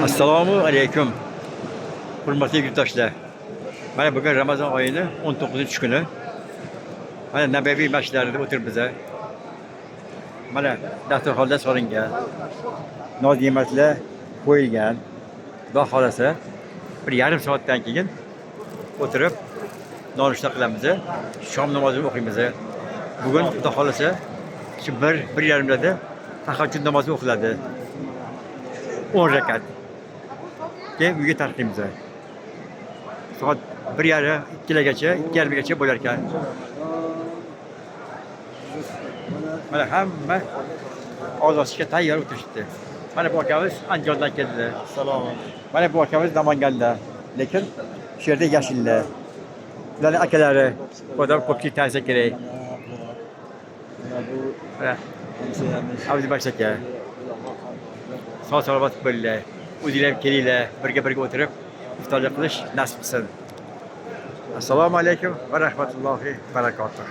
Assalomu alaykum. Hurmatli yurtdoshlar. Mana bugun Ramazon oyini 19-kuni. Mana Nabaviy masjidlarida o'tiribmiz. Mana dasturxonlar solingan. Noz-ne'matlar qo'yilgan. Xudo xolasa bir yarim soatdan keyin o'tirib nonushta qilamiz. Shom namozini o'qiymiz. Bugun Xudo xolasa shu 1:30da tahajjud namozi o'qiladi. 10 rakat. Keyin uyga tarqaymiz. Soat 1:30, 2gacha, 2:30gacha bo'lar ekan. Mana hamma oz ochishga tayyor o'tirishdi. Mana bu akamiz Andijondan keldilar. Assalomu. Mana bu akamiz Namanganda. Lekin shu yerda yashillar. Ularning akalari, xudo ko'pchilik ta'ziyat kerak. Mana Abdi Bash aka. Sog' salomat bo'linglar. O'zinglar kelinglar, birga o'tirib iftorlik qilish nasib qilsin. Assalomu alaykum va rahmatullohi va barakatuh.